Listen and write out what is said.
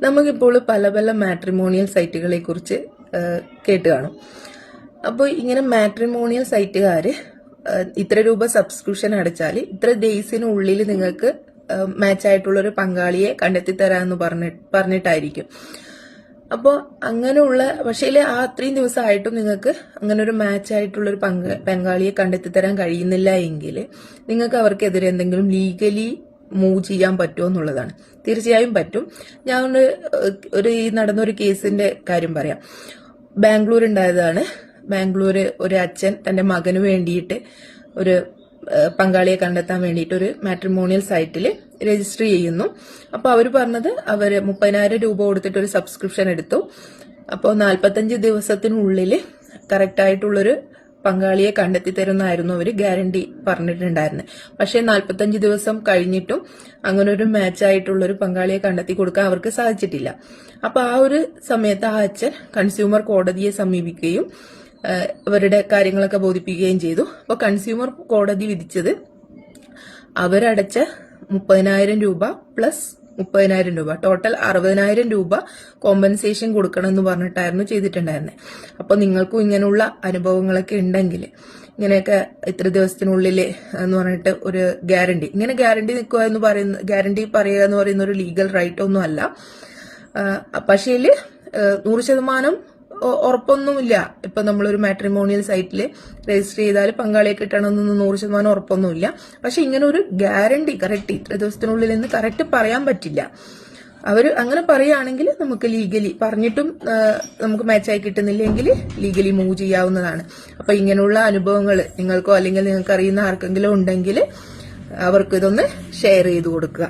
നമുക്കിപ്പോൾ പല പല മാട്രിമോണിയൽ സൈറ്റുകളെ കുറിച്ച് കേട്ട് കാണും. അപ്പോൾ ഇങ്ങനെ മാട്രിമോണിയൽ സൈറ്റുകാര് ഇത്ര രൂപ സബ്സ്ക്രിപ്ഷൻ അടച്ചാൽ ഇത്ര ഡേയ്സിനുള്ളിൽ നിങ്ങൾക്ക് മാച്ച് ആയിട്ടുള്ള ഒരു പങ്കാളിയെ കണ്ടെത്തി തരാമെന്ന് പറഞ്ഞിട്ടായിരിക്കും. അപ്പോൾ അങ്ങനെയുള്ള പക്ഷേ ആ അത്രയും ദിവസമായിട്ടും നിങ്ങൾക്ക് അങ്ങനെ ഒരു മാച്ച് ആയിട്ടുള്ള ഒരു പങ്കാളിയെ കണ്ടെത്തി തരാൻ കഴിയുന്നില്ല എങ്കിൽ നിങ്ങൾക്ക് അവർക്കെതിരെ എന്തെങ്കിലും ലീഗലി മൂവ് ചെയ്യാൻ പറ്റുമോ എന്നുള്ളതാണ്. തീർച്ചയായും പറ്റും. ഞാൻ ഒരു നടന്നൊരു കേസിന്റെ കാര്യം പറയാം. ബാംഗ്ലൂർ ഉണ്ടായതാണ്. ബാംഗ്ലൂർ ഒരു അച്ഛൻ തന്റെ മകന് വേണ്ടിയിട്ട് ഒരു പങ്കാളിയെ കണ്ടെത്താൻ വേണ്ടിയിട്ട് ഒരു മാട്രിമോണിയൽ സൈറ്റിൽ രജിസ്റ്റർ ചെയ്യുന്നു. അപ്പൊ അവർ പറഞ്ഞത് അവര് 30,000 രൂപ കൊടുത്തിട്ട് ഒരു സബ്സ്ക്രിപ്ഷൻ എടുത്തു. അപ്പോൾ 45 ദിവസത്തിനുള്ളിൽ കറക്റ്റ് ആയിട്ടുള്ളൊരു പങ്കാളിയെ കണ്ടെത്തി തരുന്നായിരുന്നു അവര് ഗ്യാരണ്ടി പറഞ്ഞിട്ടുണ്ടായിരുന്നത്. പക്ഷെ 45 ദിവസം കഴിഞ്ഞിട്ടും അങ്ങനെ ഒരു മാച്ച് ആയിട്ടുള്ള ഒരു പങ്കാളിയെ കണ്ടെത്തി കൊടുക്കാൻ അവർക്ക് സാധിച്ചിട്ടില്ല. അപ്പൊ ആ ഒരു സമയത്ത് ആ അച്ഛൻ കൺസ്യൂമർ കോടതിയെ സമീപിക്കുകയും അവരുടെ കാര്യങ്ങളൊക്കെ ബോധിപ്പിക്കുകയും ചെയ്തു. അപ്പൊ കൺസ്യൂമർ കോടതി വിധിച്ചത് അവരടച്ച 30,000 രൂപ പ്ലസ് 30,000 രൂപ ടോട്ടൽ 60,000 രൂപ കോമ്പൻസേഷൻ കൊടുക്കണം എന്ന് പറഞ്ഞിട്ടായിരുന്നു ചെയ്തിട്ടുണ്ടായിരുന്നത്. അപ്പൊ നിങ്ങൾക്കും ഇങ്ങനെയുള്ള അനുഭവങ്ങളൊക്കെ ഉണ്ടെങ്കിൽ ഇങ്ങനെയൊക്കെ ഇത്ര ദിവസത്തിനുള്ളിൽ എന്ന് പറഞ്ഞിട്ട് ഒരു ഗ്യാരണ്ടി നിൽക്കുക എന്ന് പറയുന്ന ഗ്യാരണ്ടി പറയുക എന്ന് പറയുന്ന ഒരു ലീഗൽ റൈറ്റ് ഒന്നും അല്ല. പക്ഷേ 100% ഉറപ്പൊന്നുമില്ല. ഇപ്പൊ നമ്മളൊരു മാട്രിമോണിയൽ സൈറ്റിൽ രജിസ്റ്റർ ചെയ്താൽ പങ്കാളിയെ കിട്ടണമെന്നൊന്നും 100% ഉറപ്പൊന്നുമില്ല. പക്ഷെ ഇങ്ങനെ ഒരു ഗ്യാരണ്ടി കറക്റ്റ് ഇത്ര ദിവസത്തിനുള്ളിൽ എന്ന് കറക്റ്റ് പറയാൻ പറ്റില്ല. അവർ അങ്ങനെ പറയുകയാണെങ്കിൽ നമുക്ക് ലീഗലി പറഞ്ഞിട്ടും നമുക്ക് മാച്ചായി കിട്ടുന്നില്ലെങ്കിൽ ലീഗലി മൂവ് ചെയ്യാവുന്നതാണ്. അപ്പൊ ഇങ്ങനെയുള്ള അനുഭവങ്ങൾ നിങ്ങൾക്കോ അല്ലെങ്കിൽ നിങ്ങൾക്ക് അറിയുന്ന ആർക്കെങ്കിലും ഉണ്ടെങ്കിൽ അവർക്ക് ഇതൊന്ന് ഷെയർ ചെയ്ത് കൊടുക്കുക.